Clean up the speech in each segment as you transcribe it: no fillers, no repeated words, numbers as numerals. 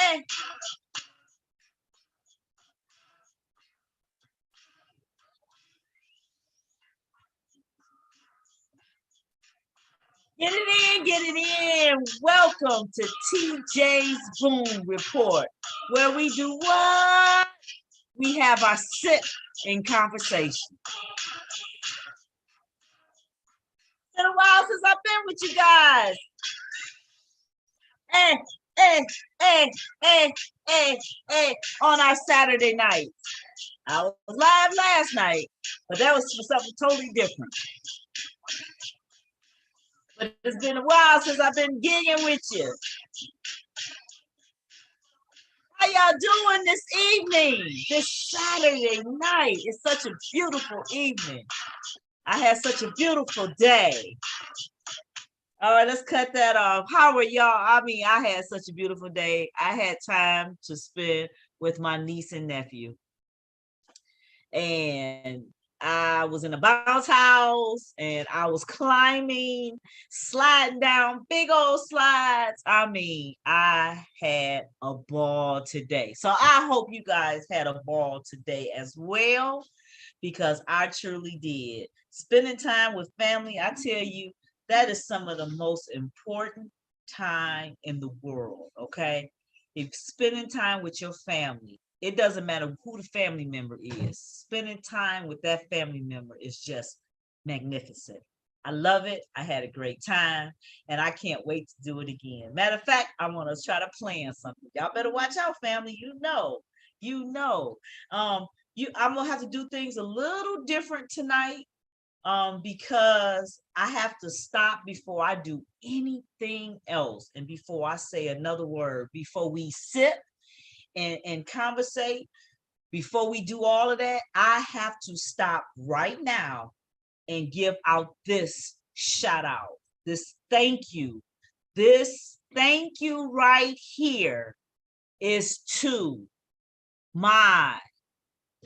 eh. Get it in, get it in. Welcome to TJ's Boom Report, where we do what? We have our sit in conversation. It's been a while since I've been with you guys. Eh, eh, eh, eh, eh, eh, on our Saturday night. I was live last night, but that was for something totally different. But it's been a while since I've been gigging with you. How y'all doing this evening? This Saturday night. It's such a beautiful evening. I had such a beautiful day. All right, let's cut that off. How are y'all? I mean, I had such a beautiful day. I had time to spend with my niece and nephew. And I was in a bounce house and I was climbing, sliding down big old slides. I mean, I had a ball today. So I hope you guys had a ball today as well, because I truly did. Spending time with family, I tell you, that is some of the most important time in the world, okay? If spending time with your family, it doesn't matter who the family member is. Spending time with that family member is just magnificent. I love it. I had a great time, and I can't wait to do it again. Matter of fact, I want to try to plan something. Y'all better watch out, family. You know. I'm gonna have to do things a little different tonight, because I have to stop before I do anything else, and before I say another word, before we sit and conversate, before we do all of that, I have to stop right now and give out this shout out, this thank you. This thank you right here is to my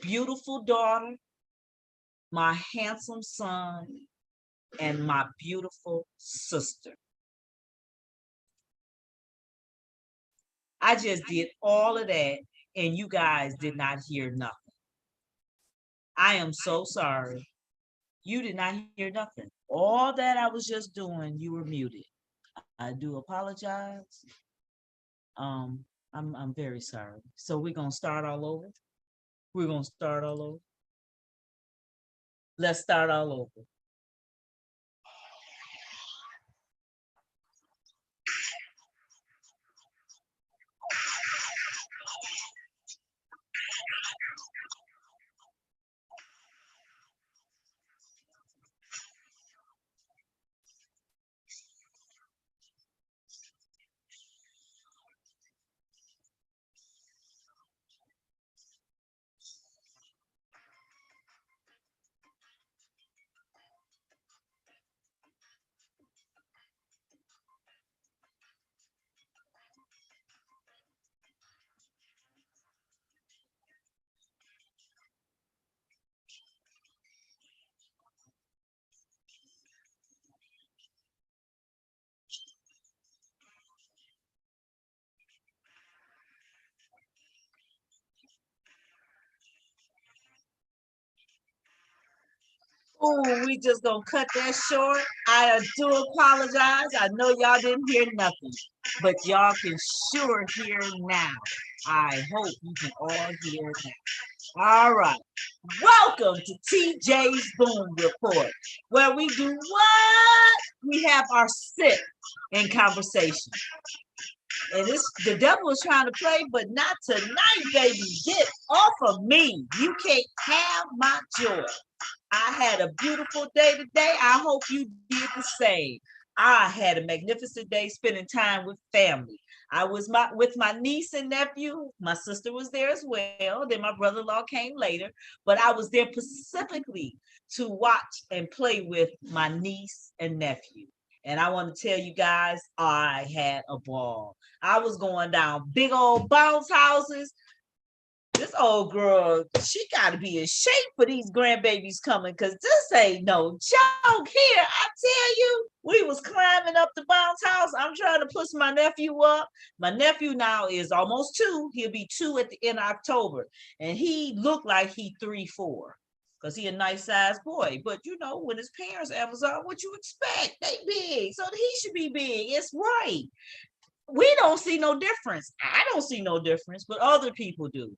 beautiful daughter, my handsome son, and my beautiful sister. I just did all of that, and you guys did not hear nothing. I am so sorry. You did not hear nothing. All that I was just doing, you were muted. I do apologize. I'm very sorry. So we're gonna start all over. We're gonna start all over. Let's start all over. Oh, we just gonna cut that short. I do apologize. I know y'all didn't hear nothing, but y'all can sure hear now. I hope you can all hear now. All right. Welcome to TJ's Boom Report, where we do what? We have our sit in conversation. And the devil is trying to play, but not tonight, baby. Get off of me. You can't have my joy. I had a beautiful day today. I hope you did the same. I had a magnificent day spending time with family. I was with my niece and nephew. My sister was there as well. Then my brother-in-law came later, but I was there specifically to watch and play with my niece and nephew. And I want to tell you guys, I had a ball. I was going down big old bounce houses. This old girl, she got to be in shape for these grandbabies coming, because this ain't no joke here. I tell you, we was climbing up the bounce house. I'm trying to push my nephew up. My nephew now is almost 2. He'll be 2 at the end of October. And he looked like he 3, 4. Because he a nice sized boy. But you know, when his parents Amazon, what you expect? They big. So he should be big. It's right. We don't see no difference. I don't see no difference, but other people do.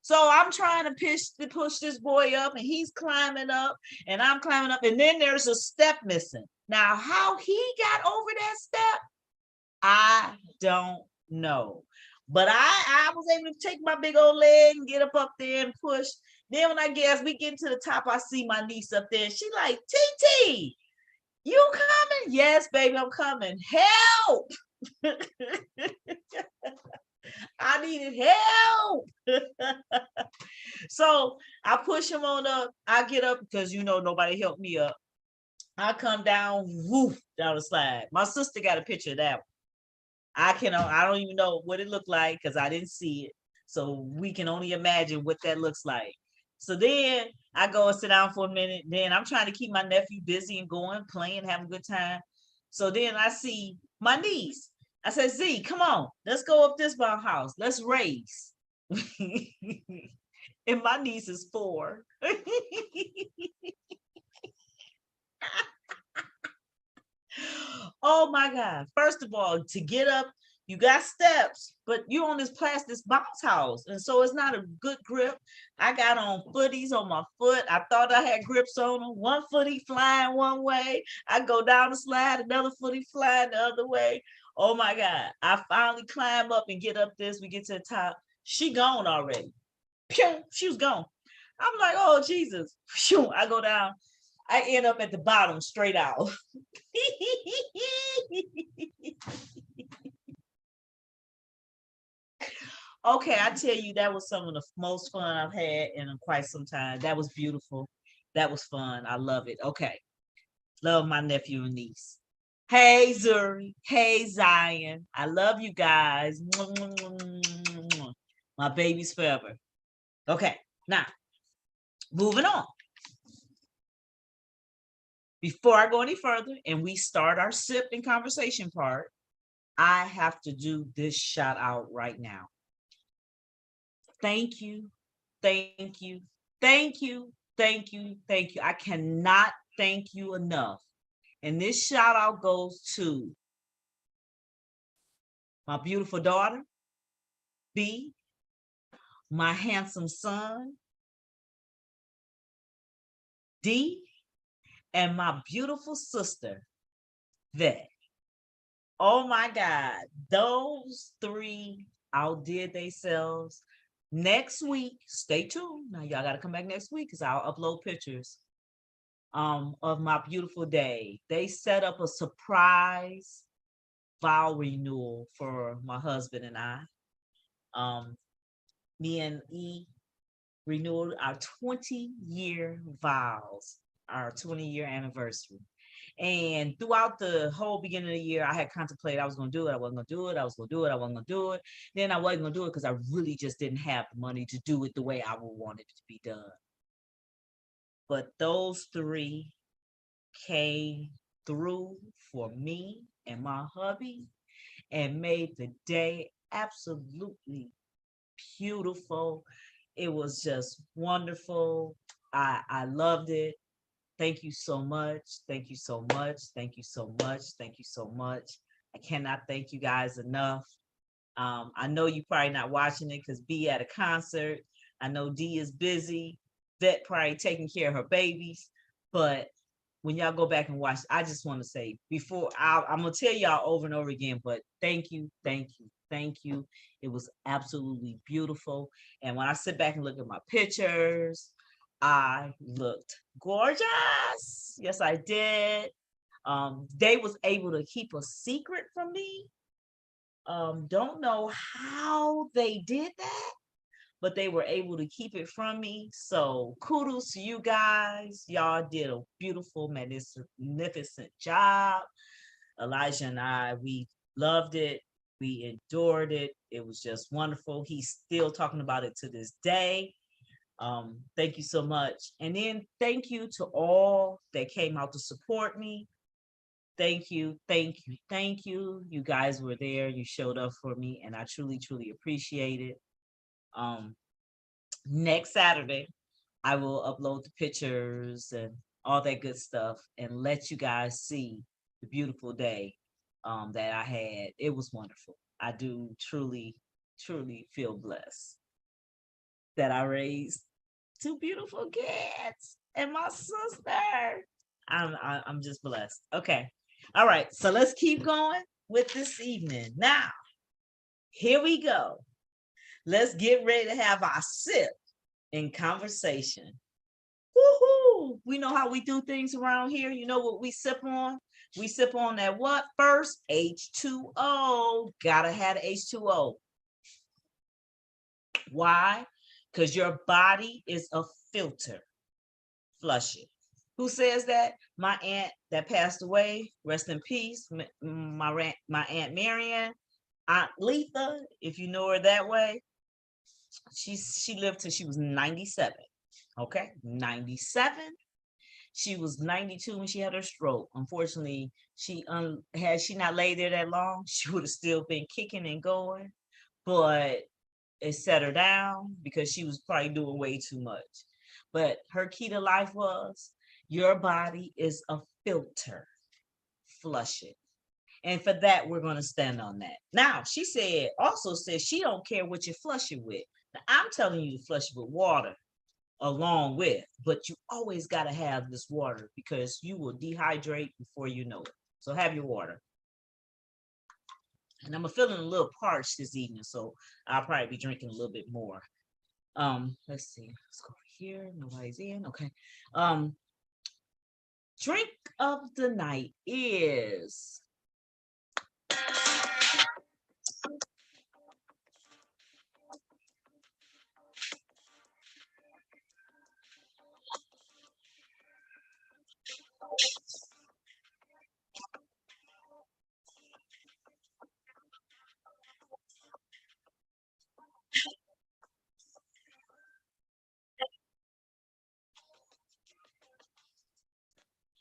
So I'm trying to push this boy up, and he's climbing up, and I'm climbing up, and then there's a step missing. Now, how he got over that step, I don't know. But I was able to take my big old leg and get up there and push. Then when we get to the top, I see my niece up there. She like, TT, you coming? Yes, baby, I'm coming. Help! I needed help. So I push him on up. I get up because nobody helped me up. I come down, woof, down the slide. My sister got a picture of that one. I don't even know what it looked like because I didn't see it. So we can only imagine what that looks like. So then I go and sit down for a minute. Then I'm trying to keep my nephew busy and going, playing, having a good time. So then I see my niece. I said, Z, come on, let's go up this bounce house. Let's race. And my niece is 4. Oh my God. First of all, to get up, you got steps, but you on this bounce house. And so it's not a good grip. I got on footies on my foot. I thought I had grips on them. One footy flying one way. I go down the slide, another footy flying the other way. Oh my God. I finally climb up and get up this. We get to the top. She gone already. Pew, she was gone. I'm like, oh, Jesus. Pew, I go down. I end up at the bottom straight out. Okay, I tell you, that was some of the most fun I've had in quite some time. That was beautiful. That was fun. I love it. Okay. Love my nephew and niece. Hey, Zuri. Hey, Zion. I love you guys. My babies forever. Okay, now, moving on. Before I go any further and we start our sip and conversation part, I have to do this shout out right now. Thank you, thank you, thank you, thank you, thank you. I cannot thank you enough. And this shout out goes to my beautiful daughter, B, my handsome son, D, and my beautiful sister, Vet. Oh my God, those 3 outdid themselves. Next week, stay tuned. Now y'all gotta come back next week because I'll upload pictures of my beautiful day. They set up a surprise vow renewal for my husband and I. Me and E renewed our 20-year vows, our 20-year anniversary. And throughout the whole beginning of the year, I had contemplated I was going to do it. I wasn't going to do it. I was going to do it. I wasn't going to do it. Then I wasn't going to do it because I really just didn't have the money to do it the way I would want it to be done. But those 3 came through for me and my hubby and made the day absolutely beautiful. It was just wonderful. I loved it. Thank you so much. Thank you so much. Thank you so much. Thank you so much. I cannot thank you guys enough. I know you probably not watching it because B at a concert. I know D is busy. Vet probably taking care of her babies. But when y'all go back and watch, I just want to say I'm going to tell y'all over and over again, but thank you, thank you, thank you. It was absolutely beautiful. And when I sit back and look at my pictures, I looked gorgeous. Yes, I did. They was able to keep a secret from me. Don't know how they did that, but they were able to keep it from me. So kudos to you guys. Y'all did a beautiful, magnificent job. Elijah and I, we loved it. We endured it. It was just wonderful. He's still talking about it to this day. Thank you so much. And then thank you to all that came out to support me. Thank you, thank you, thank you. You guys were there. You showed up for me, and I truly, truly appreciate it. Um, Next Saturday, I will upload the pictures and all that good stuff and let you guys see the beautiful day that I had. It was wonderful. I do truly, truly feel blessed that I raised two beautiful kids and my sister. I'm just blessed. Okay. All right. So let's keep going with this evening. Now, here we go. Let's get ready to have our sip in conversation. Woohoo! We know how we do things around here. You know what we sip on? We sip on that what first? H2O. Gotta have H2O. Why? Because your body is a filter. Flush it. Who says that? My aunt that passed away, rest in peace. My aunt Marion, Aunt Letha, if you know her that way. She lived till she was 97. Okay, 97. She was 92 when she had her stroke. Unfortunately, had she not laid there that long, she would have still been kicking and going. But it set her down because she was probably doing way too much. But her key to life was your body is a filter. Flush it. And for that, we're going to stand on that. Now, she also said she don't care what you flush it with. Now, I'm telling you to flush it with water along with, but you always got to have this water because you will dehydrate before you know it. So have your water. And I'm feeling a little parched this evening, so I'll probably be drinking a little bit more. Let's see. Let's go over here. Nobody's in. Okay. Drink of the night is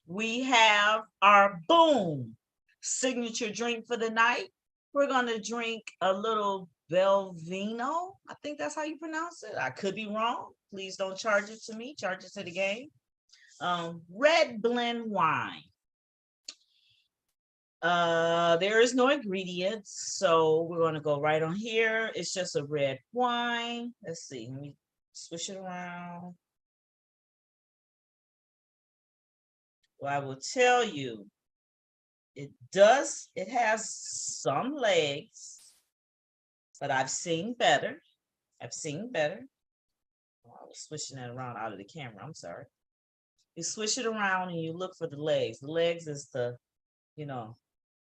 we have our boom signature drink for the night. We're gonna drink a little Belvino. I think that's how you pronounce it. I could be wrong. Please don't charge it to me. Charge it to the game. Red blend wine. There is no ingredients, so we're gonna go right on here. It's just a red wine. Let's see. Let me switch it around. Well, I will tell you, it has some legs, but I've seen better. I've seen better. Oh, I was switching that around out of the camera. I'm sorry. You switch it around and you look for the legs. The legs is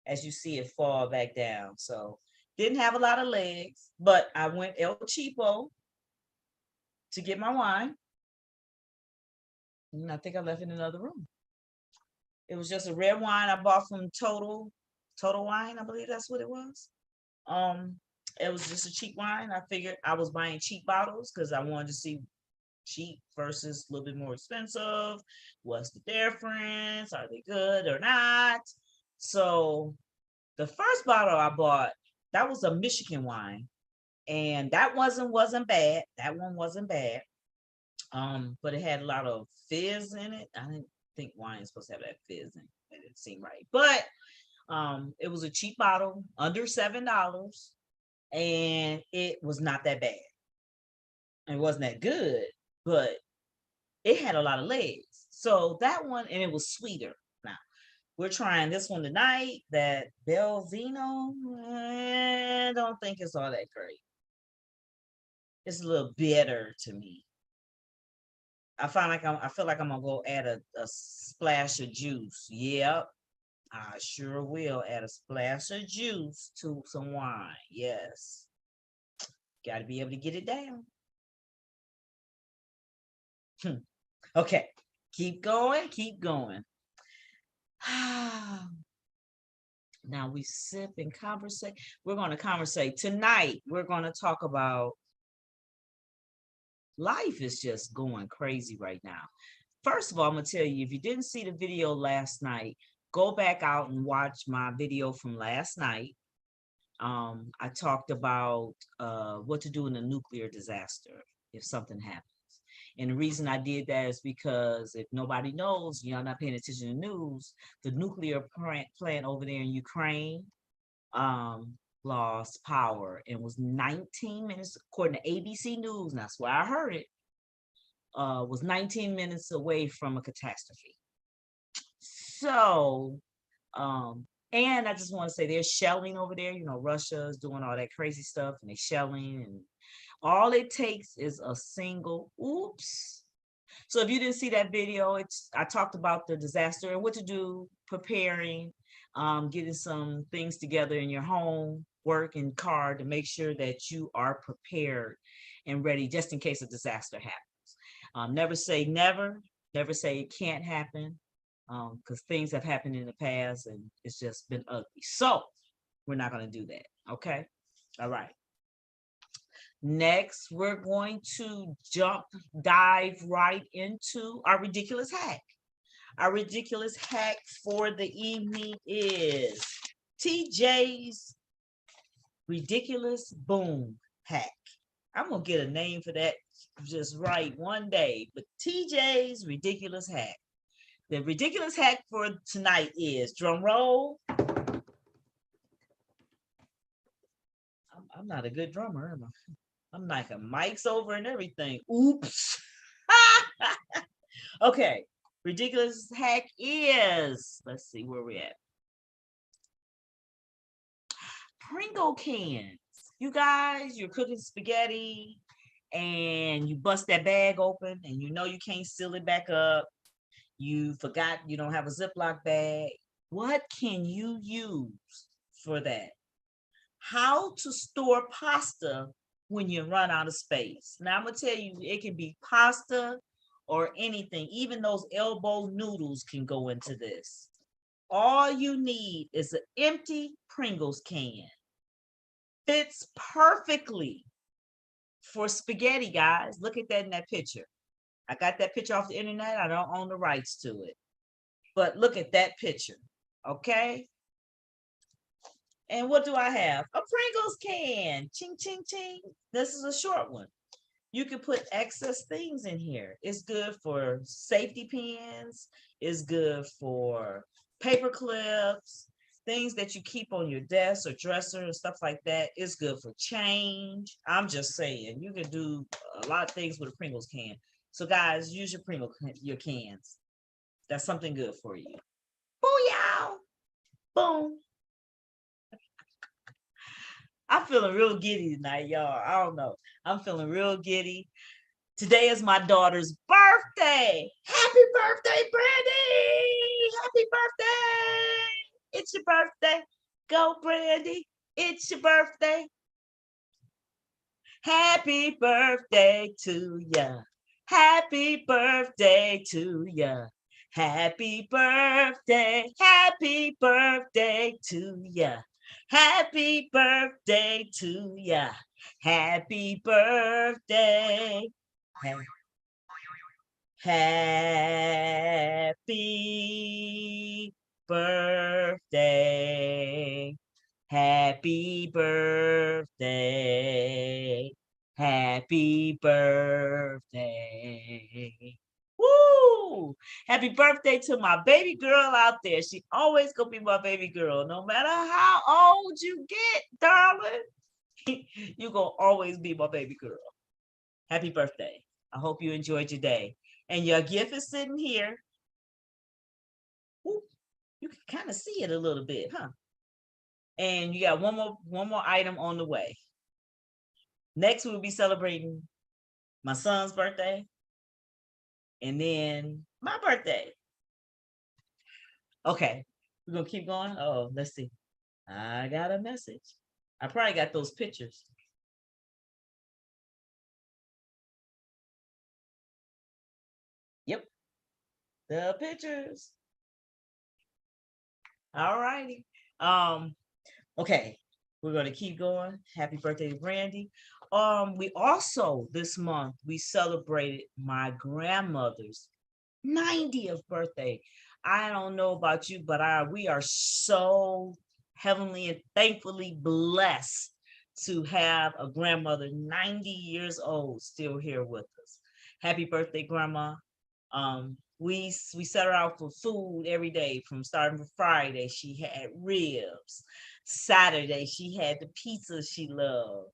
as you see it fall back down. So didn't have a lot of legs, but I went El Cheapo to get my wine. And I think I left it in another room. It was just a red wine I bought from Total Wine. I believe that's what it was. It was just a cheap wine. I figured I was buying cheap bottles because I wanted to see cheap versus a little bit more expensive. What's the difference? Are they good or not? So the first bottle I bought, that was a Michigan wine. And that wasn't bad. That one wasn't bad. But it had a lot of fizz in it. I didn't think wine is supposed to have that fizz in it. It didn't seem right. But it was a cheap bottle, under $7, and it was not that bad. It wasn't that good, but it had a lot of legs. So that one, and it was sweeter. Now, we're trying this one tonight, that Belvino. I don't think it's all that great. It's a little bitter to me. I feel like I'm gonna go add a splash of juice. Yep, I sure will add a splash of juice to some wine. Yes, got to be able to get it down. Okay, keep going, keep going. Now we sip and conversate. We're going to conversate tonight. We're going to talk about life is just going crazy right now. First of all, I'm going to tell you, if you didn't see the video last night, go back out and watch my video from last night. I talked about what to do in a nuclear disaster if something happens. And the reason I did that is because if nobody knows, you're not paying attention to the news, the nuclear plant over there in Ukraine lost power and was 19 minutes, according to ABC News, and that's where I heard it, was 19 minutes away from a catastrophe. So, and I just want to say there's shelling over there. You know, Russia is doing all that crazy stuff and they're shelling, and all it takes is a single oops. So if you didn't see that video, I talked about the disaster and what to do, preparing, getting some things together in your home, work, and car to make sure that you are prepared and ready just in case a disaster happens. Never say never, never say it can't happen, because things have happened in the past and it's just been ugly. So we're not going to do that. Okay. All right. Next, we're going to dive right into our ridiculous hack. Our ridiculous hack for the evening is TJ's ridiculous boom hack. I'm going to get a name for that just right one day, but TJ's ridiculous hack. The ridiculous hack for tonight is, drum roll. I'm not a good drummer, am I? I'm like a mic's over and everything. Oops. Okay. Ridiculous hack is, let's see where we at. Pringle cans. You guys, you're cooking spaghetti and you bust that bag open and you know you can't seal it back up. You forgot you don't have a Ziploc bag. What can you use for that? How to store pasta when you run out of space. Now I'm gonna tell you, it can be pasta or anything. Even those elbow noodles can go into this. All you need is an empty Pringles can. Fits perfectly for spaghetti, guys. Look at that in that picture. I got that picture off the internet. I don't own the rights to it. But look at that picture, okay? And what do I have? A Pringles can. Ching, ching, ching. This is a short one. You can put excess things in here. It's good for safety pins. It's good for paper clips, things that you keep on your desk or dresser and stuff like that. It's good for change. I'm just saying, you can do a lot of things with a Pringles can. So guys, use your cans. That's something good for you. Booyah! Boom. I'm feeling real giddy tonight, y'all. I don't know. I'm feeling real giddy. Today is my daughter's birthday. Happy birthday, Brandy! Happy birthday! It's your birthday. Go, Brandy. It's your birthday. Happy birthday to ya. Happy birthday to ya. Happy birthday. Happy birthday to ya. Happy birthday to ya. Happy birthday. Happy birthday. Happy birthday. Happy birthday. Woo! Happy birthday to my baby girl out there. She always gonna be my baby girl. No matter how old you get, darling, you gonna always be my baby girl. Happy birthday. I hope you enjoyed your day. And your gift is sitting here. Ooh, you can kind of see it a little bit, huh? And you got one more item on the way. Next, we'll be celebrating my son's birthday and then my birthday. Okay, we're gonna keep going. Oh, let's see. I got a message. I probably got those pictures. Yep, the pictures. All righty. Um, okay, we're gonna keep going. Happy birthday, Brandy. We also this month we celebrated my grandmother's 90th birthday. I don't know about you, but we are so heavenly and thankfully blessed to have a grandmother 90 years old still here with us. Happy birthday, grandma. We set her out for food every day from starting from Friday. She had ribs. Saturday, she had the pizza she loved.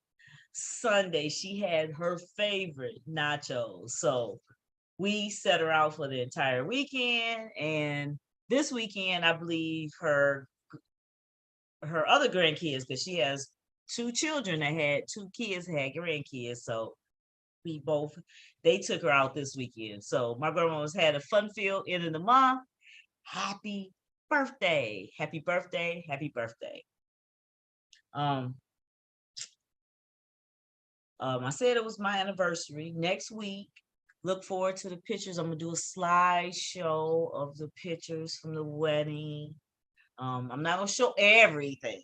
Sunday, she had her favorite nachos. So we set her out for the entire weekend. And this weekend, I believe her other grandkids, because she has two children that had two kids had grandkids. So we both they took her out this weekend. So my grandma's had a fun filled end of the month. Happy birthday. Happy birthday. Happy birthday. Um, I said it was my anniversary. Next week, look forward to the pictures. I'm gonna do a slideshow of the pictures from the wedding. I'm not gonna show everything,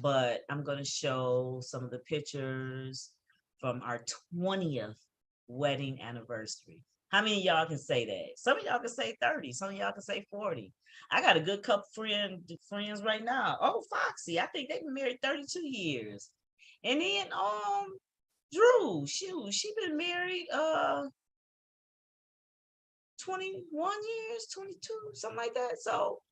but I'm gonna show some of the pictures from our 20th wedding anniversary. How many of y'all can say that? Some of y'all can say 30, some of y'all can say 40. I got a good couple friends right now. Oh, Foxy, I think they've been married 32 years. And then Drew, she been married 21 years, 22, something like that. So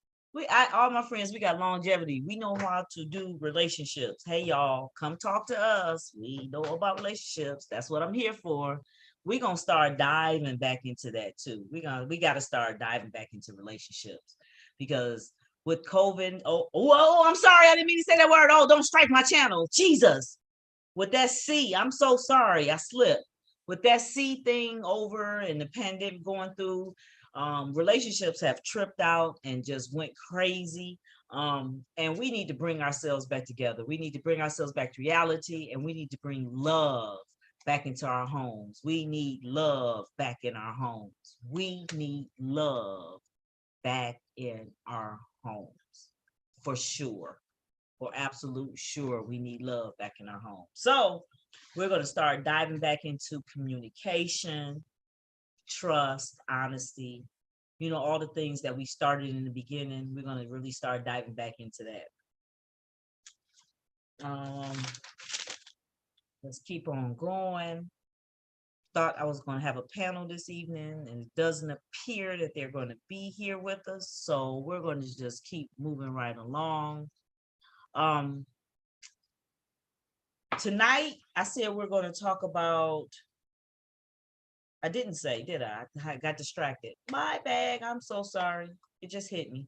all my friends, we got longevity. We know how to do relationships. Hey y'all, come talk to us. We know about relationships. That's what I'm here for. We're gonna start diving back into that too. We gotta start diving back into relationships because with COVID, I'm sorry, I didn't mean to say that word. Oh, don't strike my channel. Jesus. With that C, I'm so sorry, I slipped. With that C thing over and the pandemic going through, relationships have tripped out and just went crazy. And we need to bring ourselves back together. We need to bring ourselves back to reality, and we need to bring love back into our homes. We need love back in our homes. We need love back in our homes for sure. For absolute sure, we need love back in our home. So we're going to start diving back into communication, trust, honesty, all the things that we started in the beginning. We're going to really start diving back into that. Let's keep on going. Thought I was going to have a panel this evening, and it doesn't appear that they're going to be here with us. So we're going to just keep moving right along. Tonight, I said we're going to talk about, I didn't say, did I? I got distracted. My bag, I'm so sorry. It just hit me.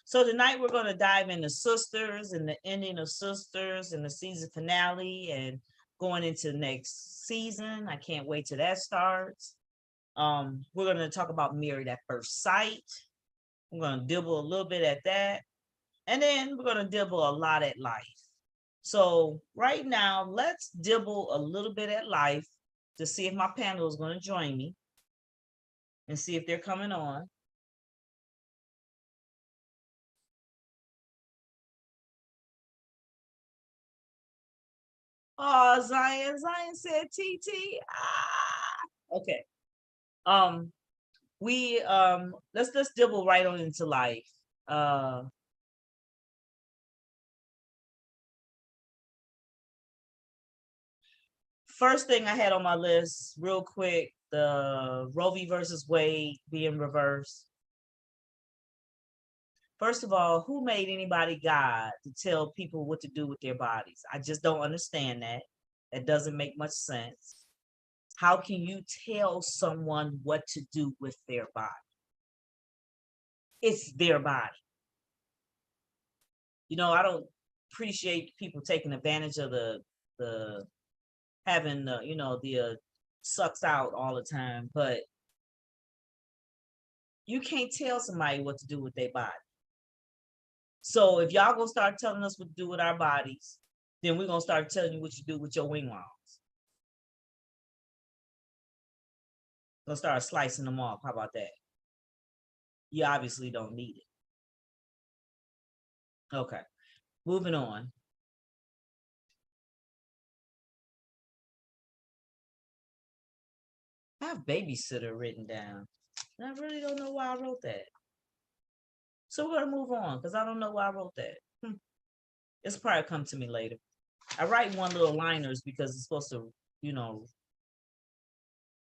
So tonight we're going to dive into Sisters and the ending of Sisters and the season finale and going into the next season. I can't wait till that starts. We're going to talk about Married at First Sight. We're going to dibble a little bit at that. And then we're going to dibble a lot at life. So right now, let's dibble a little bit at life to see if my panel is going to join me and see if they're coming on. Oh, Zion said TT. Okay. We let's dibble right on into life. First thing I had on my list, real quick, the Roe v. versus Wade being reversed. First of all, who made anybody God to tell people what to do with their bodies? I just don't understand that. That doesn't make much sense. How can you tell someone what to do with their body? It's their body. I don't appreciate people taking advantage of the having the sucks out all the time, but you can't tell somebody what to do with their body. So if y'all gonna start telling us what to do with our bodies, then we're gonna start telling you what you do with your wing walls. Gonna start slicing them off. How about that? You obviously don't need it. Okay, moving on. I have babysitter written down. And I really don't know why I wrote that. So we're gonna move on because I don't know why I wrote that. It's probably come to me later. I write one little liners because it's supposed to, you know,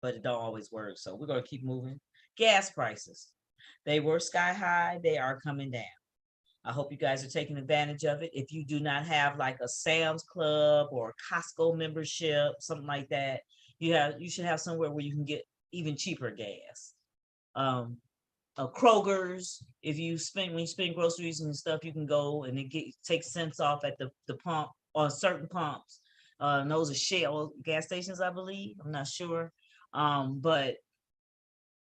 but it don't always work. So we're gonna keep moving. Gas prices. They were sky high, they are coming down. I hope you guys are taking advantage of it. If you do not have like a Sam's Club or a Costco membership, something like that, you should have somewhere where you can get even cheaper gas. Um, Kroger's, if you spend when you spend groceries and stuff, you can go and it take cents off at the pump on certain pumps. And those are Shell gas stations, I believe. I'm not sure. But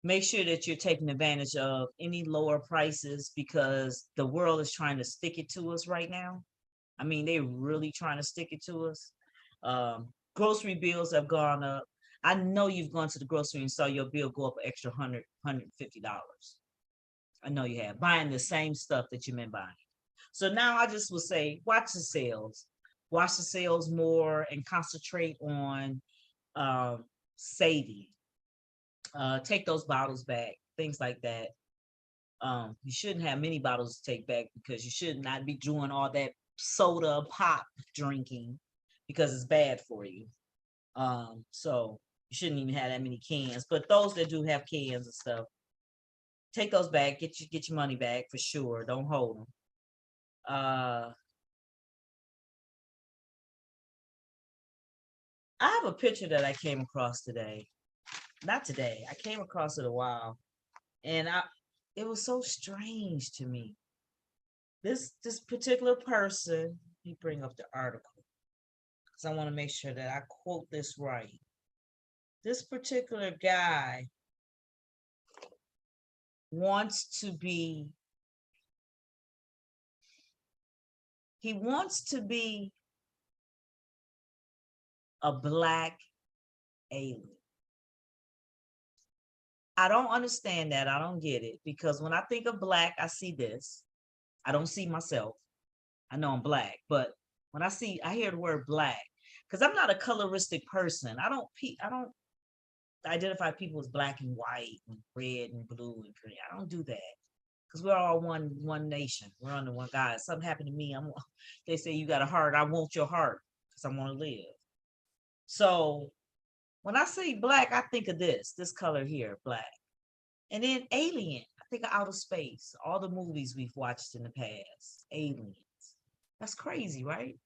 make sure that you're taking advantage of any lower prices because the world is trying to stick it to us right now. I mean, they're really trying to stick it to us. Grocery bills have gone up. I know you've gone to the grocery and saw your bill go up an extra $150. I know you have buying the same stuff that you've been buying. So now I just will say, watch the sales more, and concentrate on saving. Take those bottles back, things like that. You shouldn't have many bottles to take back because you should not be doing all that soda pop drinking because it's bad for you. So you shouldn't even have that many cans. But those that do have cans and stuff, take those back. Get your money back for sure. Don't hold them. I have a picture that I came across today. Not today. I came across it a while, and it was so strange to me. This particular person. Let me bring up the article because I want to make sure that I quote this right. This particular guy wants to be. He wants to be a black alien. I don't understand that. I don't get it because when I think of black, I see this. I don't see myself. I know I'm black, but when I hear the word black, because I'm not a coloristic person. I don't identify people as black and white and red and blue and green. I don't do that because we're all one nation. We're under one God. If something happened to me, they say you got a heart. I want your heart because I want to live. So when I say black, I think of this color here, black. And then alien, I think of outer space, all the movies we've watched in the past, aliens. That's crazy, right?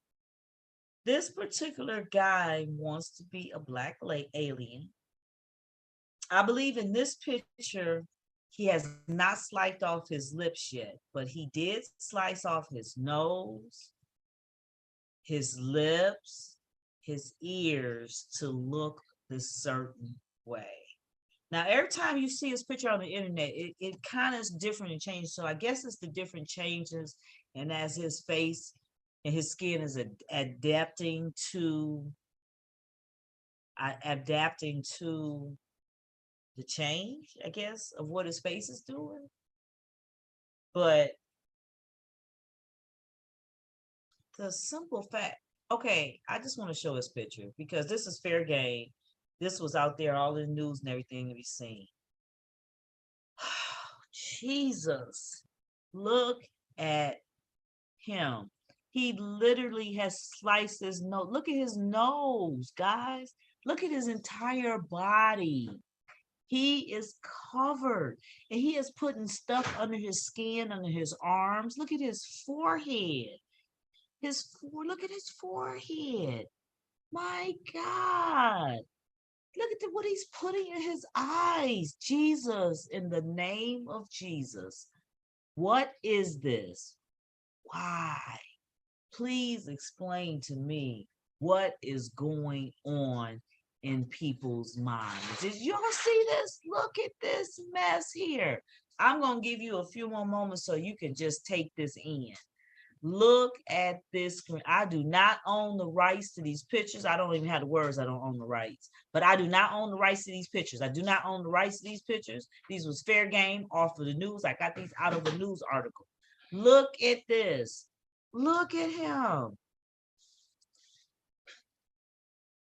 This particular guy wants to be a black alien. I believe in this picture, he has not sliced off his lips yet, but he did slice off his nose, his lips, his ears to look this certain way. Now, every time you see his picture on the internet, it kind of is different and changes. So I guess it's the different changes. And as his face and his skin is adapting to the change, I guess, of what his face is doing. But the simple fact, okay, I just want to show his picture because this is fair game. This was out there all in the news and everything to be seen. Jesus, look at him. He literally has sliced his nose. Look at his nose, guys. Look at his entire body. He is covered and he is putting stuff under his skin, under his arms. Look at his forehead. Look at his forehead. My God. Look at what he's putting in his eyes. Jesus, in the name of Jesus. What is this? Why? Please explain to me what is going on in people's minds. Did y'all see this? Look at this mess here. I'm going to give you a few more moments so you can just take this in. Look at this screen. I do not own the rights to these pictures. I don't even have the words. I don't own the rights. But I do not own the rights to these pictures. I do not own the rights to these pictures. These was fair game off of the news. I got these out of a news article. Look at this. Look at him.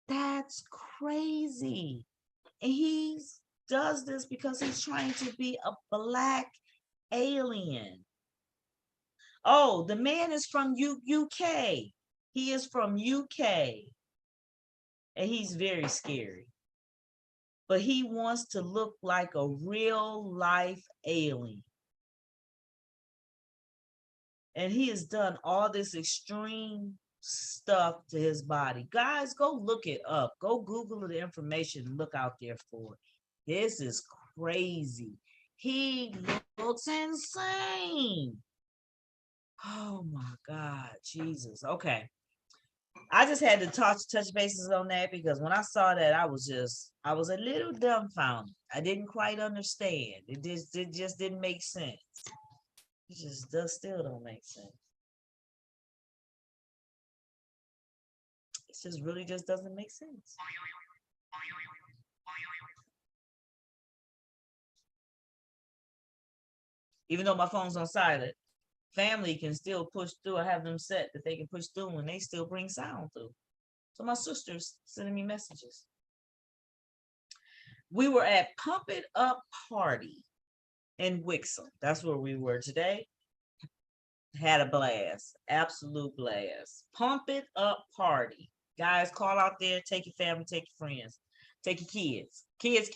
That's crazy. And he does this because he's trying to be a black alien. Oh, the man is from UK. He is from UK. And he's very scary. But he wants to look like a real life alien. And he has done all this extreme stuff to his body. Guys, go look it up. Go Google the information and look out there for it. This is crazy. He looks insane. Oh my God, Jesus. Okay. I just had to touch bases on that because when I saw that, I was a little dumbfounded. I didn't quite understand. It just didn't make sense. It just still don't make sense. It just really just doesn't make sense. Even though my phone's on silent, family can still push through. I have them set that they can push through and they still bring sound through. So my sister's sending me messages. We were at Pump It Up Party in Wixom. That's where we were today. Had a blast. Absolute blast. Pump It Up Party. Guys, call out there. Take your family. Take your friends. Take your kids. Kids.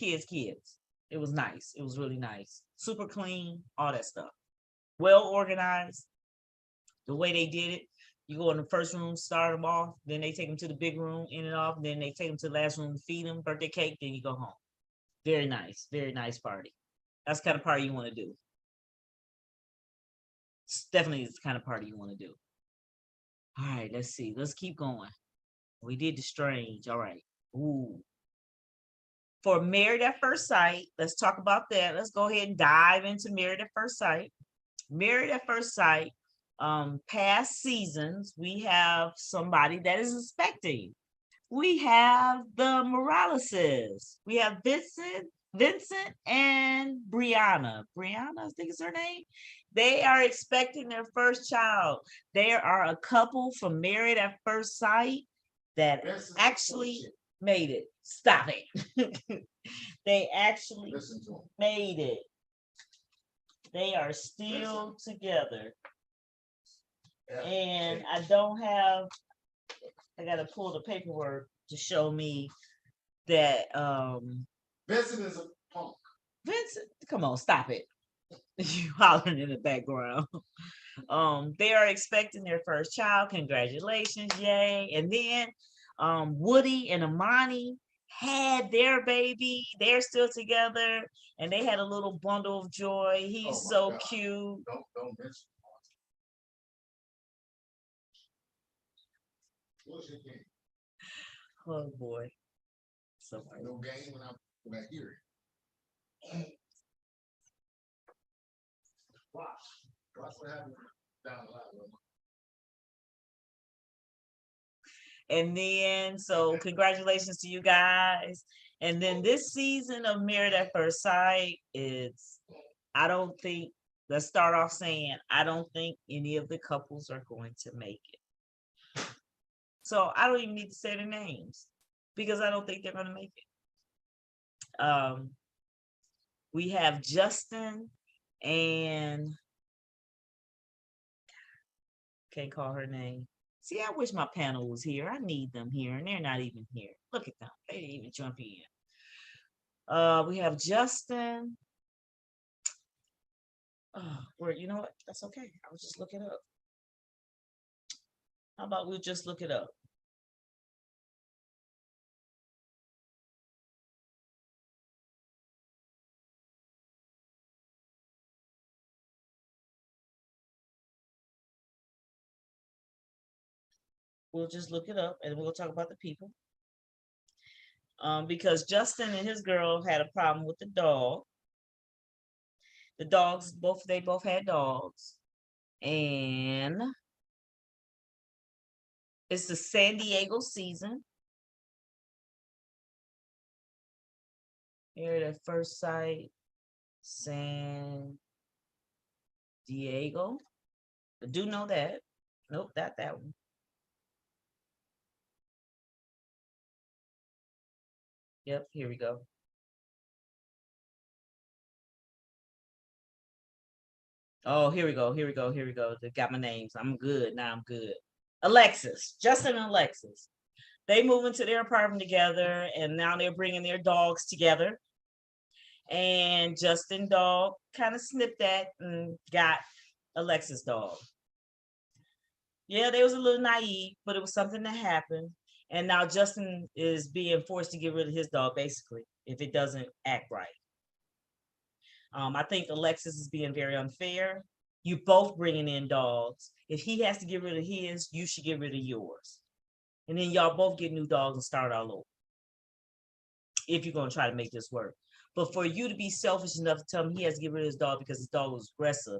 It was nice. It was really nice. Super clean. All that stuff. Well organized. The way they did it. You go in the first room, start them off. Then they take them to the big room, in and off. Then they take them to the last room, feed them birthday cake. Then you go home. Very nice. Very nice party. That's the kind of party you want to do. It's definitely the kind of party you want to do. All right, let's see. Let's keep going. We did the strange. All right. Ooh. For Married at First Sight, let's talk about that. Let's go ahead and dive into Married at First Sight. Married at First Sight, past seasons, we have somebody that is expecting. We have the Moraleses. We have Vincent and Brianna. Brianna, I think is her name. They are expecting their first child. There are a couple from Married at First Sight that actually made it. Stop it. They actually made it. They are still together. And I got to pull the paperwork to show me that Vincent is a punk. Vincent, come on, stop it. You hollering in the background. They are expecting their first child. Congratulations, yay. And then Woody and Amani had their baby. They're still together, and they had a little bundle of joy. He's so God. Cute. Don't mention. What's your game? Oh boy. So no game when I hear it. Watch what happens down the line. And then, so congratulations to you guys. And then this season of Married at First Sight let's start off saying, I don't think any of the couples are going to make it. So I don't even need to say their names because I don't think they're going to make it. We have Justin and can't call her name. See, I wish my panel was here. I need them here, and they're not even here. Look at them. They didn't even jump in. We have Justin. Oh, you know what? That's okay. I'll just look it up. How about we'll just look it up? We'll just look it up and we'll talk about the people. Because Justin and his girl had a problem with the dog. The dogs, they both had dogs. And it's the San Diego season. Married at First Sight, San Diego. I do know that. Nope, that one. Yep, here we go. Oh, here we go. Here we go. Here we go. They got my names. I'm good. Now I'm good. Alexis, Justin and Alexis. They move into their apartment together, and now they're bringing their dogs together. And Justin dog kind of snipped that and got Alexis dog. Yeah, they was a little naive, but it was something that happened. And now Justin is being forced to get rid of his dog, basically, if it doesn't act right. I think Alexis is being very unfair. You both bringing in dogs. If he has to get rid of his, you should get rid of yours. And then y'all both get new dogs and start all over. If you're gonna try to make this work. But for you to be selfish enough to tell him he has to get rid of his dog because his dog was aggressive,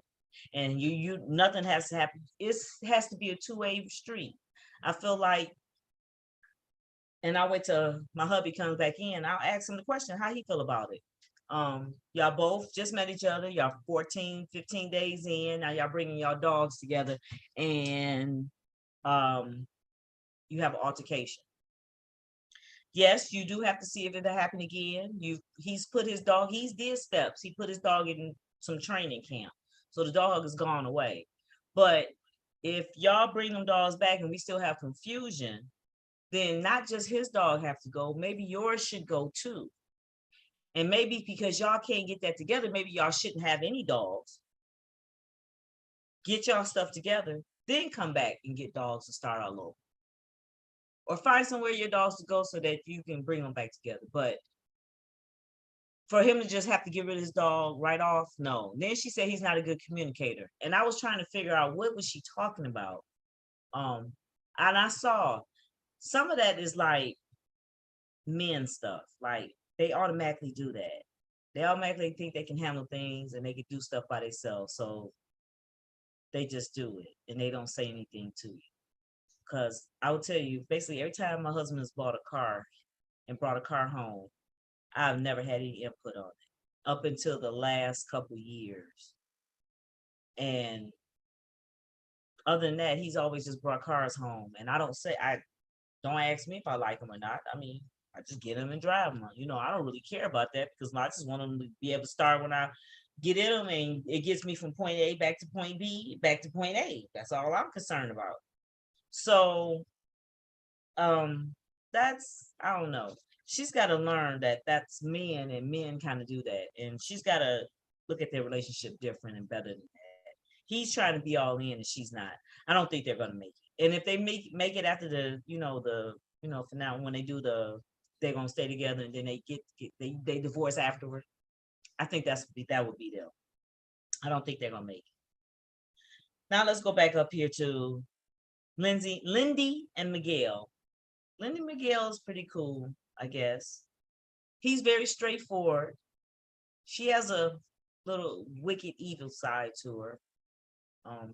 and you nothing has to happen. It has to be a two-way street. I feel like, and I wait till my hubby comes back in. I'll ask him the question how he feel about it. Y'all both just met each other. Y'all 14, 15 days in. Now y'all bringing y'all dogs together, and um, you have an altercation. Yes, you do have to see if it'll happen again. He's put his dog, he's did steps. He put his dog in some training camp. So the dog has gone away. But if y'all bring them dogs back and we still have confusion, then not just his dog have to go, maybe yours should go too. And maybe because y'all can't get that together, maybe y'all shouldn't have any dogs. Get y'all stuff together, then come back and get dogs and start all over. Or find somewhere your dogs to go so that you can bring them back together. But for him to just have to get rid of his dog right off, no. Then she said he's not a good communicator. And I was trying to figure out what was she talking about. Um, and I saw some of that is like men stuff. Like they automatically do that. They automatically think they can handle things and they can do stuff by themselves. So they just do it and they don't say anything to you. Cause I will tell you, basically every time my husband has bought a car and brought a car home, I've never had any input on it up until the last couple years. And other than that, he's always just brought cars home. And I don't ask me if I like them or not. I mean, I just get them and drive them. You know, I don't really care about that because I just want them to be able to start when I get in them and it gets me from point A back to point B, back to point A. That's all I'm concerned about. So, um, that's, I don't know. She's got to learn that that's men and men kind of do that. And she's got to look at their relationship different and better than that. He's trying to be all in and she's not. I don't think they're going to make it. And if they make it after for now when they do they're going to stay together and then they divorce afterward. I think that would be them. I don't think they're going to make it. Now let's go back up here to Lindy and Miguel. Lindy Miguel is pretty cool, I guess. He's very straightforward. She has a little wicked evil side to her. Um,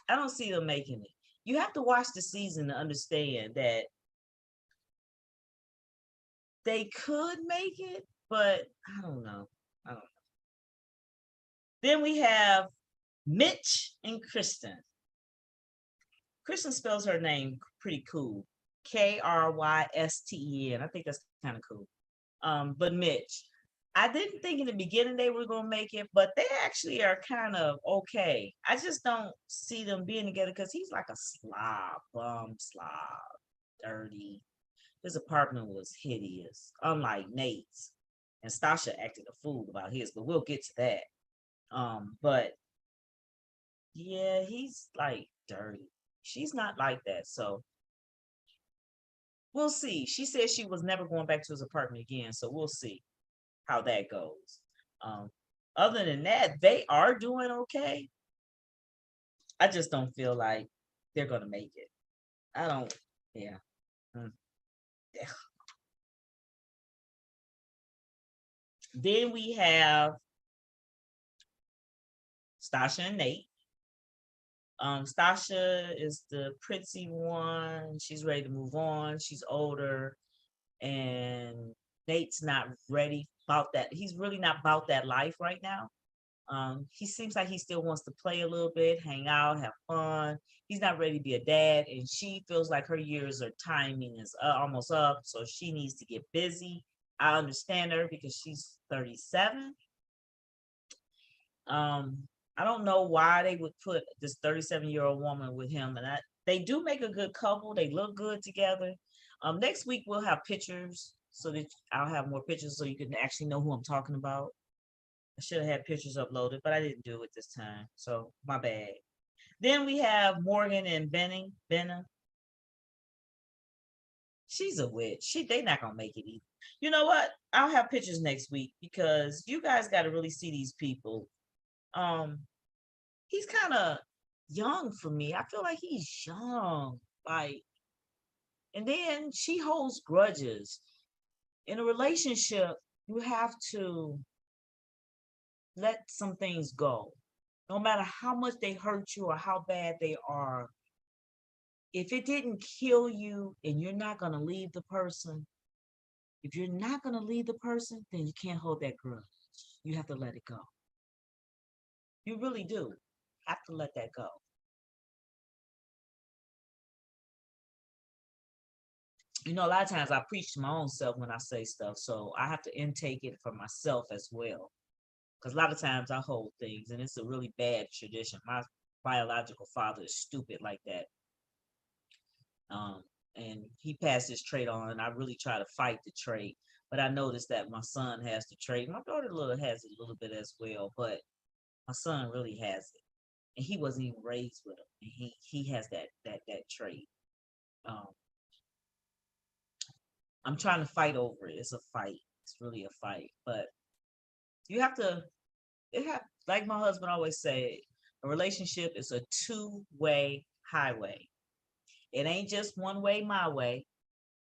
I don't see them making it. You have to watch the season to understand that they could make it, but I don't know. I don't know. Then we have Mitch and Kristen. Kristen spells her name pretty cool. Krysten. I think that's kind of cool. But Mitch, I didn't think in the beginning they were gonna make it, but they actually are kind of okay. I just don't see them being together because he's like a slob, dirty. His apartment was hideous, unlike Nate's. And Stasha acted a fool about his, but we'll get to that. But yeah, he's like dirty. She's not like that, so we'll see. She said she was never going back to his apartment again, so we'll see how that goes. Um, Other than that, they are doing okay. I just don't feel like they're gonna make it. I don't. Yeah. Mm, yeah. Then we have Stasha and Nate. Stasha is the prissy one. She's ready to move on. She's older, and Nate's not ready about that. He's really not about that life right now. He seems like he still wants to play a little bit, hang out, have fun. He's not ready to be a dad, and she feels like her years or timing is almost up, so she needs to get busy. I understand her because she's 37. Um, I don't know why they would put this 37-year-old woman with him, and they do make a good couple. They look good together. Next week we'll have pictures so that I'll have more pictures so you can actually know who I'm talking about. I should have had pictures uploaded, but I didn't do it this time, so my bad. Then we have Morgan and Benna. She's a witch. They not gonna make it either. You know what? I'll have pictures next week because you guys got to really see these people. Um, he's kind of young for me. I feel like he's young. Like, and then she holds grudges. In a relationship, you have to let some things go. No matter how much they hurt you or how bad they are, if it didn't kill you and you're not going to leave the person, if you're not going to leave the person, then you can't hold that grudge. You have to let it go. You really do have to let that go. You know, a lot of times I preach to my own self when I say stuff, so I have to intake it for myself as well. Because a lot of times I hold things, and it's a really bad tradition. My biological father is stupid like that. And he passed this trait on, and I really try to fight the trait. But I noticed that my son has the trait. My daughter has it a little bit as well, but my son really has it, and he wasn't even raised with him. And he has that trait. Um, I'm trying to fight over it. It's a fight. It's really a fight. But you have to. It have like my husband always say. A relationship is a two-way highway. It ain't just one way my way.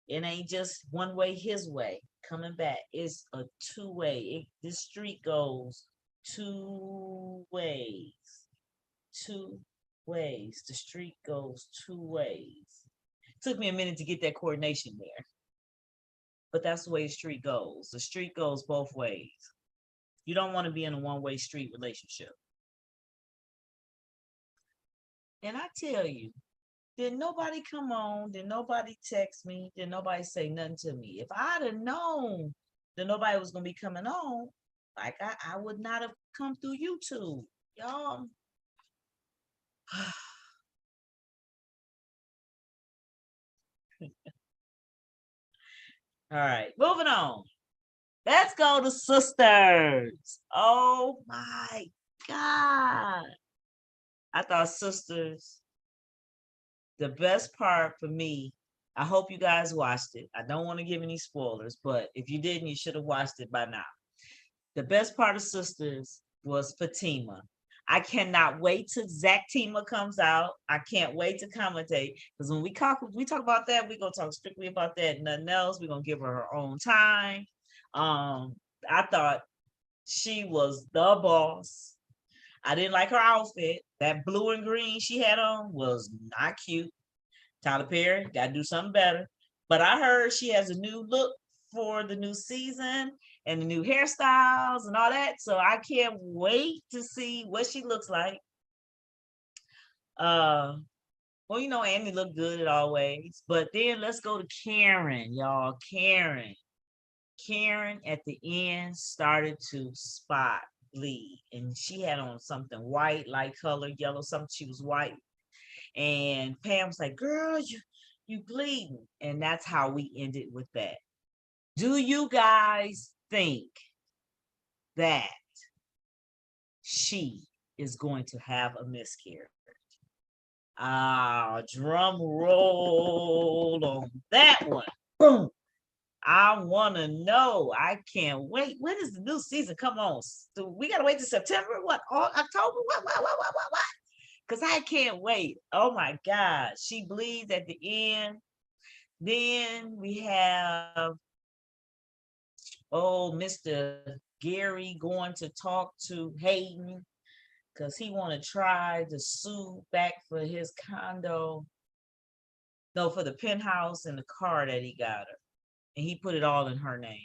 It ain't just one way his way coming back. It's a two-way. This street goes two ways. Two ways. The street goes two ways. Took me a minute to get that coordination there. But that's the way the street goes. The street goes both ways. You don't want to be in a one-way street relationship. And I tell you, did nobody come on? Did nobody text me? Did nobody say nothing to me? If I'd have known that nobody was gonna be coming on, like I would not have come through YouTube. Y'all. All right, moving on. Let's go to Sisters. Oh my God. I thought Sisters, the best part for me, I hope you guys watched it. I don't want to give any spoilers, but if you didn't, you should have watched it by now. The best part of Sisters was Fatima. I cannot wait till Zactima comes out. I can't wait to commentate because when we talk about that, we're gonna talk strictly about that and nothing else. We're gonna give her her own time. I thought she was the boss. I didn't like her outfit. That blue and green she had on was not cute. Tyler Perry, gotta do something better. But I heard she has a new look for the new season and the new hairstyles and all that. So I can't wait to see what she looks like. Well, you know, Amy looked good as always. But then let's go to Karen, y'all. Karen at the end started to spot bleed. And she had on something white, light color, yellow, something. She was white. And Pam was like, girl, you bleeding. And that's how we ended with that. Do you guys think that she is going to have a miscarriage? Drum roll on that one. Boom. I want to know. I can't wait. When is the new season? Come on. So we got to wait to September? What? October? What? Because I can't wait. Oh my God. She bleeds at the end. Then we have, Mr. Gary going to talk to Hayden because he want to try to sue back for his condo. No, for the penthouse and the car that he got her. And he put it all in her name.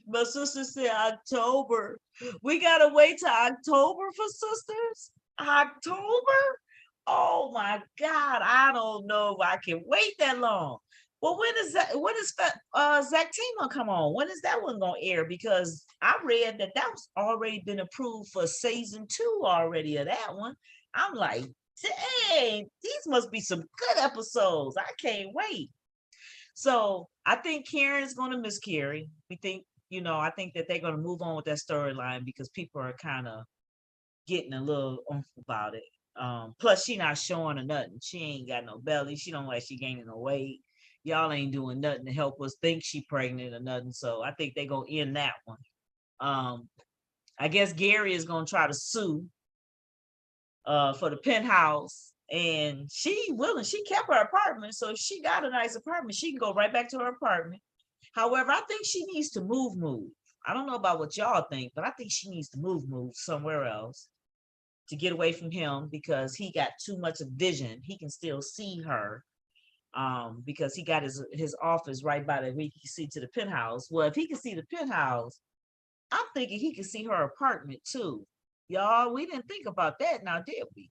My sister said October. We gotta wait till October for sisters. October? Oh my God! I don't know if I can wait that long. Well, when is that? When is Zach Tima come on? When is that one gonna air? Because I read that that was already been approved for season 2 already of that one. I'm like, dang, these must be some good episodes. I can't wait. So I think Karen's going to miscarry. We think, I think that they're going to move on with that storyline because people are kind of getting a little about it. Plus, she not showing or nothing. She ain't got no belly. She don't like she gaining no weight. Y'all ain't doing nothing to help us think she pregnant or nothing. So I think they gonna end that one. I guess Gary is gonna try to sue for the penthouse, and she willing. She kept her apartment, so if she got a nice apartment, she can go right back to her apartment. However, I think she needs to move. I don't know about what y'all think, but I think she needs to move somewhere else to get away from him because he got too much of vision. He can still see her because he got his office right by the he can see to the penthouse. Well, if he can see the penthouse, I'm thinking he can see her apartment too. Y'all, we didn't think about that now, did we?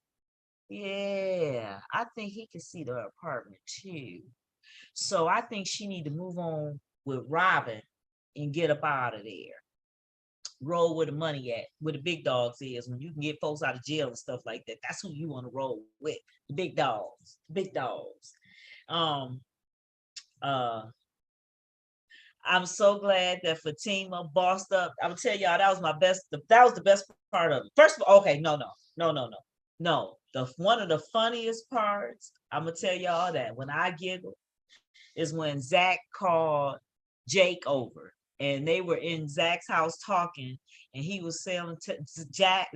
Yeah, I think he can see the apartment too. So I think she need to move on with Robin and get up out of there. Roll where the money at, where the big dogs is. When you can get folks out of jail and stuff like that, that's who you want to roll with. The big dogs, big dogs. Um, uh, I'm so glad that Fatima bossed up. I'm gonna tell y'all that was my best. That was the best part of it. First of all, okay, no. The one of the funniest parts. I'm gonna tell y'all that when I giggled is when Zach called Jake over, and they were in Zach's house talking, and he was saying Zach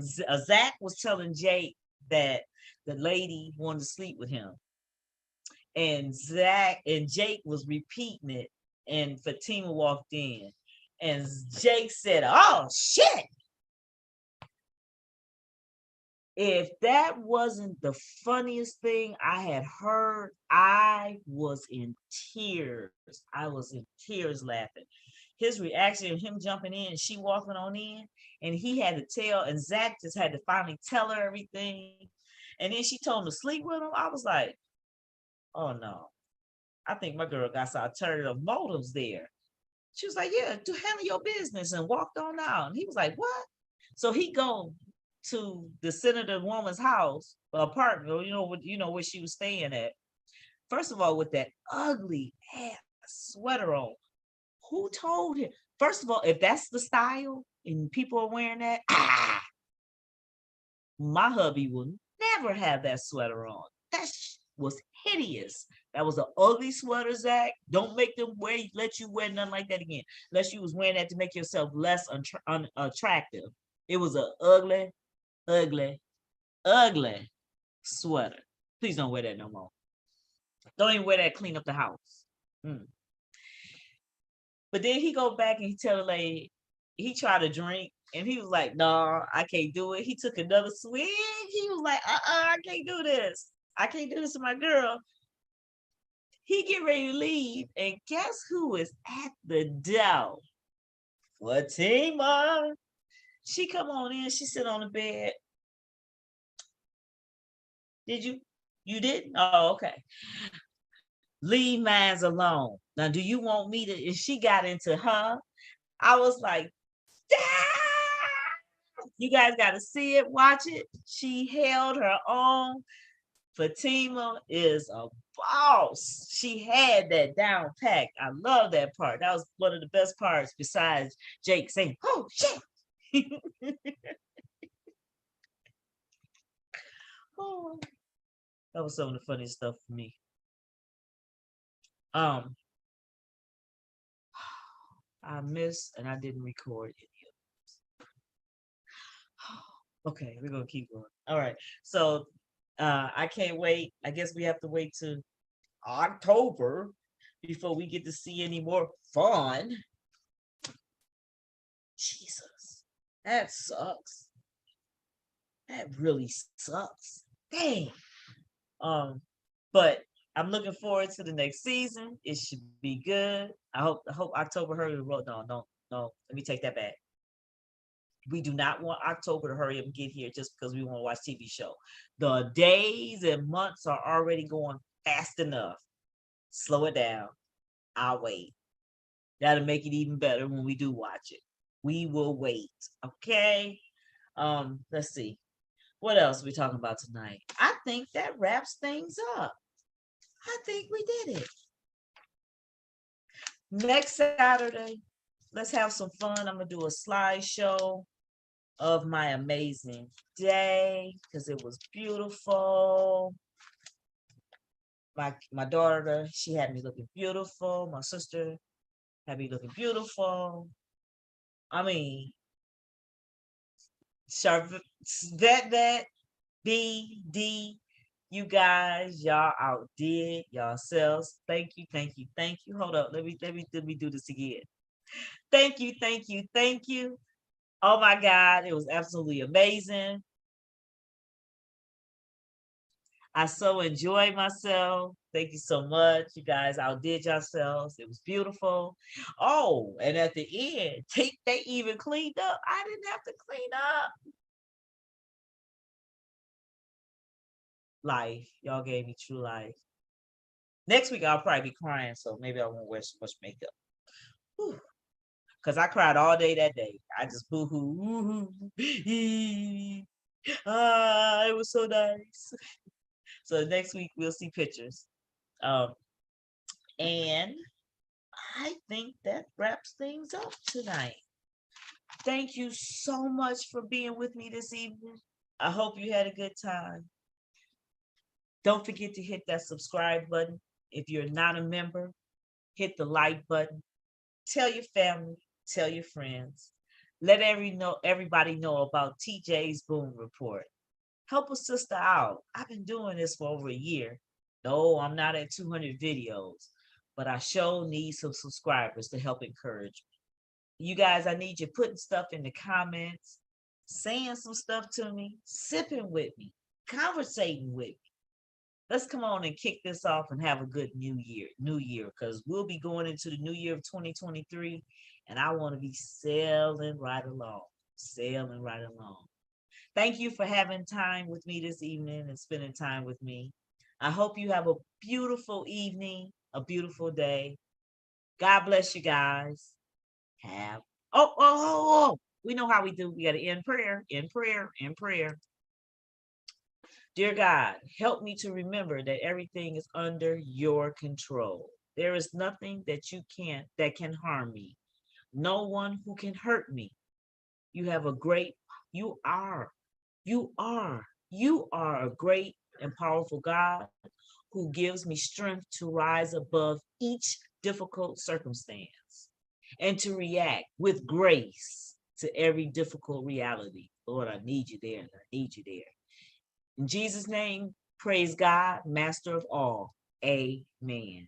was telling Jake that the lady wanted to sleep with him, and Zach and Jake was repeating it, and Fatima walked in, and Jake said, "Oh shit." If that wasn't the funniest thing I had heard, I was in tears. I was in tears laughing. His reaction, him jumping in, she walking on in, and he had to tell, and Zach just had to finally tell her everything. And then she told him to sleep with him. I was like, oh no, I think my girl got some alternative motives there. She was like, yeah, to handle your business, and walked on out. And he was like, what? So he go to the senator woman's house, apartment, where she was staying at. First of all, with that ugly ass sweater on. Who told him? First of all, if that's the style and people are wearing that, my hubby will never have that sweater on. That was hideous. That was an ugly sweater, Zach. Don't make them let you wear nothing like that again. Unless you was wearing that to make yourself less unattractive. It was an ugly, ugly, ugly sweater. Please don't wear that no more. Don't even wear that. Clean up the house. But then he go back and he tell the lady, he tried to drink, and he was like, "No, I can't do it." He took another swig. He was like, I can't do this. I can't do this to my girl." He get ready to leave, and guess who is at the door? Fatima. She come on in. She sit on the bed. Did you? You didn't? Oh, okay. Leave mines alone. Now, do you want me to? If she got into her, I was like, you guys got to see it, watch it. She held her own. Fatima is a boss. She had that down packed. I love that part. That was one of the best parts besides Jake saying, "Oh shit." Oh, that was some of the funniest stuff for me. Um, I missed and I didn't record any of it. Okay, we're gonna keep going. All right. So I can't wait. I guess we have to wait to October before we get to see any more fun. Jesus, that sucks. That really sucks. Dang. Um, but I'm looking forward to the next season. It should be good. I hope October hurry up. No. Let me take that back. We do not want October to hurry up and get here just because we want to watch TV show. The days and months are already going fast enough. Slow it down. I'll wait. That'll make it even better when we do watch it. We will wait. Okay. Let's see. What else are we talking about tonight? I think that wraps things up. I think we did it. Next Saturday, let's have some fun. I'm gonna do a slideshow of my amazing day because it was beautiful. My daughter, she had me looking beautiful. My sister had me looking beautiful. I mean, that BD, you guys, y'all outdid yourselves. Thank you. Hold up, let me do this again. Thank you. Oh my God, it was absolutely amazing. I so enjoyed myself. Thank you so much. You guys outdid yourselves. It was beautiful. Oh, and at the end, they even cleaned up. I didn't have to clean up. Life. Y'all gave me true life. Next week I'll probably be crying, so maybe I won't wear so much makeup. Cause I cried all day that day. I just boo-hoo. It was so nice. So next week we'll see pictures. Um, and I think that wraps things up tonight. Thank you so much for being with me this evening. I hope you had a good time. Don't forget to hit that subscribe button. If you're not a member, hit the like button. Tell your family, tell your friends. Let everybody know about TJ's Boom Report. Help a sister out. I've been doing this for over a year. No, I'm not at 200 videos, but I sure need some subscribers to help encourage me. You guys, I need you putting stuff in the comments, saying some stuff to me, sipping with me, conversating with me. Let's come on and kick this off and have a good new year, because we'll be going into the new year of 2023, and I want to be sailing right along. Thank you for having time with me this evening and spending time with me. I hope you have a beautiful evening, a beautiful day. God bless you guys. Have oh. We know how we do. We got to end prayer, in prayer. Dear God, help me to remember that everything is under your control. There is nothing that can harm me. No one who can hurt me. You have a great, you are, you are a great and powerful God who gives me strength to rise above each difficult circumstance and to react with grace to every difficult reality. Lord, I need you there. I need you there. In Jesus' name, praise God, master of all. Amen.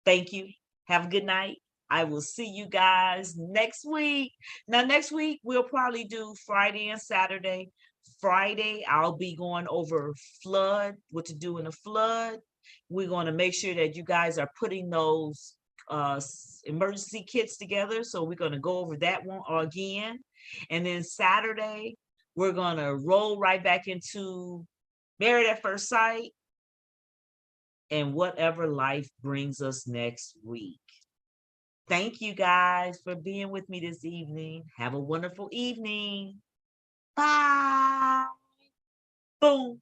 Thank you. Have a good night. I will see you guys next week. Now, next week, we'll probably do Friday and Saturday. Friday, I'll be going over flood, what to do in a flood. We're going to make sure that you guys are putting those emergency kits together. So we're going to go over that one again. And then Saturday, we're going to roll right back into Married at First Sight and whatever life brings us next week. Thank you guys for being with me this evening. Have a wonderful evening. Bye. Boom.